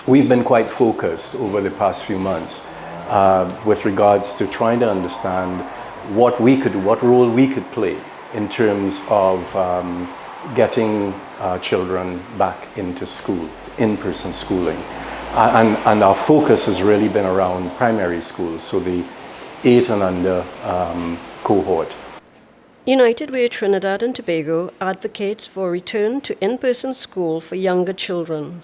we've been quite focused over the past few months with regards to trying to understand what role we could play in terms of getting children back into school, in-person schooling. And our focus has really been around primary schools, so the 8 and under cohort. United Way Trinidad and Tobago advocates for a return to in-person school for younger children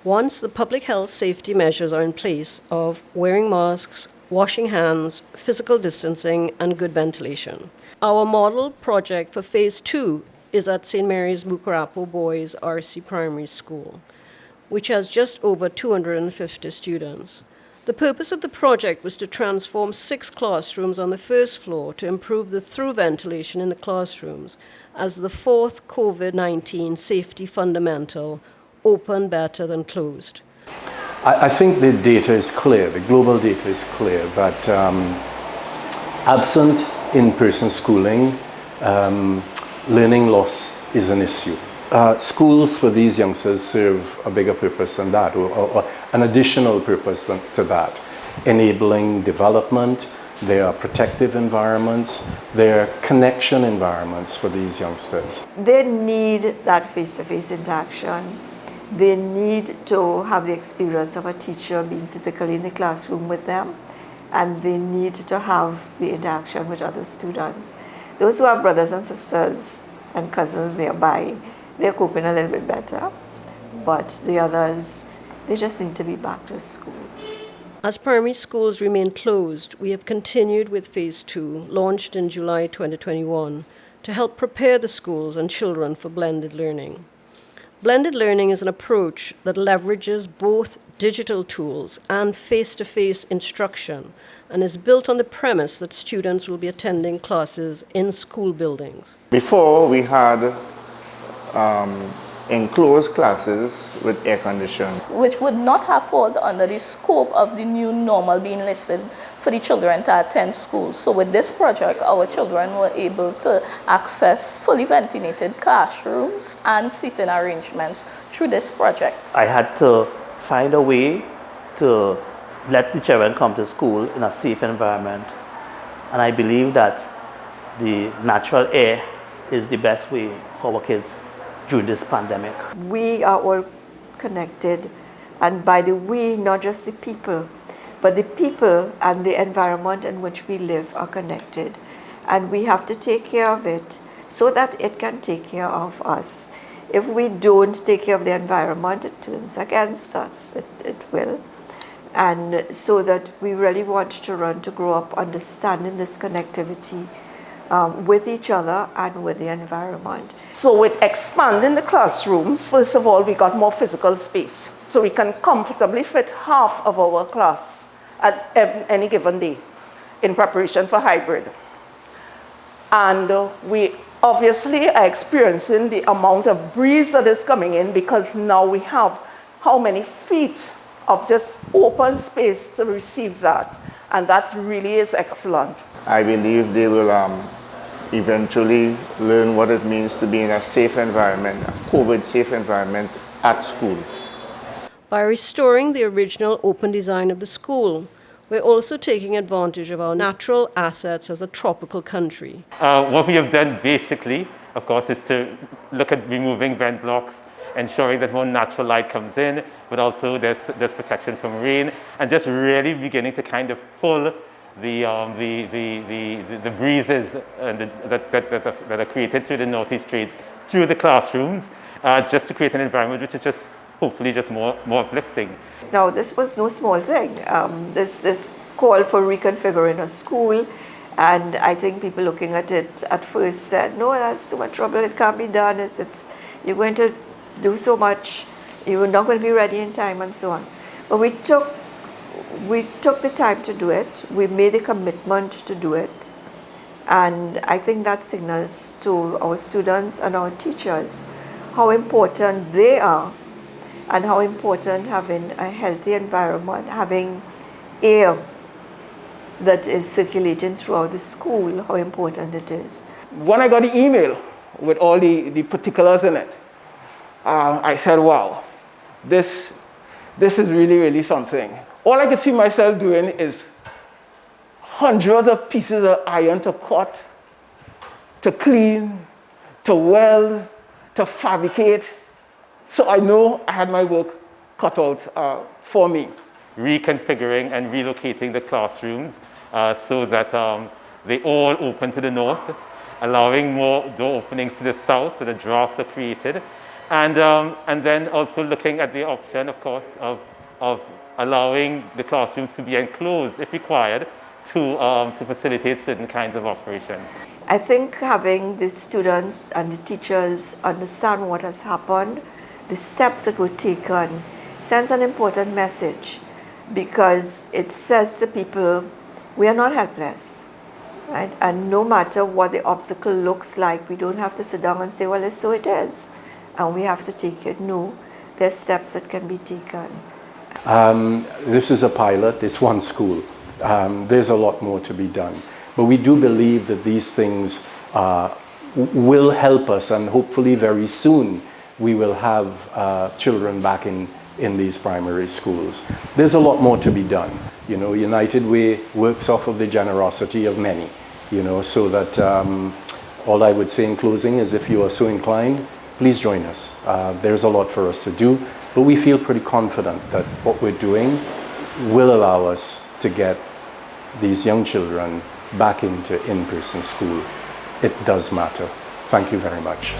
once the public health safety measures are in place of wearing masks, washing hands, physical distancing, and good ventilation. Our model project for Phase 2 is at St. Mary's Mucurapo Boys RC Primary School, which has just over 250 students. The purpose of the project was to transform 6 classrooms on the first floor to improve the through ventilation in the classrooms as the 4th COVID-19 safety fundamental, open better than closed. I think the data is clear, the global data is clear that absent in-person schooling, learning loss is an issue. Schools for these youngsters serve a bigger purpose than that, or an additional purpose to that, enabling development. They are protective environments, they're connection environments for these youngsters. They need that face-to-face interaction. They need to have the experience of a teacher being physically in the classroom with them, and they need to have the interaction with other students. Those who have brothers and sisters and cousins nearby, they're coping a little bit better, but the others, they just need to be back to school. As primary schools remain closed, we have continued with Phase 2, launched in July 2021, to help prepare the schools and children for blended learning. Blended learning is an approach that leverages both digital tools and face-to-face instruction and is built on the premise that students will be attending classes in school buildings. Before, we had enclosed classes with air conditions, which would not have fallen under the scope of the new normal being listed for the children to attend school. So with this project, our children were able to access fully ventilated classrooms and seating arrangements through this project. I had to find a way to let the children come to school in a safe environment. And I believe that the natural air is the best way for our kids during this pandemic. We are all connected, and by the we, not just the people, but the people and the environment in which we live are connected. And we have to take care of it so that it can take care of us. If we don't take care of the environment, it turns against us, it will. And so that we really want children to grow up understanding this connectivity with each other and with the environment. So with expanding the classrooms, first of all, we got more physical space. So we can comfortably fit half of our class at any given day in preparation for hybrid. And we obviously are experiencing the amount of breeze that is coming in because now we have how many feet of just open space to receive that. And that really is excellent. I believe they will eventually learn what it means to be in a safe environment, a COVID-safe environment at school. By restoring the original open design of the school, we're also taking advantage of our natural assets as a tropical country. What we have done basically, of course, is to look at removing vent blocks, ensuring that more natural light comes in, but also there's protection from rain, and just really beginning to kind of pull the breezes that are created through the northeast trades through the classrooms, just to create an environment which is just hopefully just more uplifting. Now, this was no small thing. This call for reconfiguring a school, and I think people looking at it at first said, no, that's too much trouble, it can't be done, you're going to do so much, you're not going to be ready in time, and so on. But we took the time to do it, we made a commitment to do it, and I think that signals to our students and our teachers how important they are, and how important having a healthy environment, having air that is circulating throughout the school, how important it is. When I got the email with all the particulars in it, I said, wow, this this is really, really something. All I could see myself doing is hundreds of pieces of iron to cut, to clean, to weld, to fabricate. So I know I had my work cut out for me. Reconfiguring and relocating the classrooms so that they all open to the north, allowing more door openings to the south so the drafts are created. And then also looking at the option, of course, of allowing the classrooms to be enclosed if required to facilitate certain kinds of operations. I think having the students and the teachers understand what has happened, the steps that were taken, sends an important message, because it says to people, we are not helpless, right? And no matter what the obstacle looks like, we don't have to sit down and say, well, so it is, and we have to take it. No, there's steps that can be taken. This is a pilot, it's one school. There's a lot more to be done. But we do believe that these things will help us, and hopefully very soon we will have children back in these primary schools. There's a lot more to be done. You know, United Way works off of the generosity of many, you know, so that all I would say in closing is if you are so inclined, please join us. There's a lot for us to do, but we feel pretty confident that what we're doing will allow us to get these young children back into in-person school. It does matter. Thank you very much.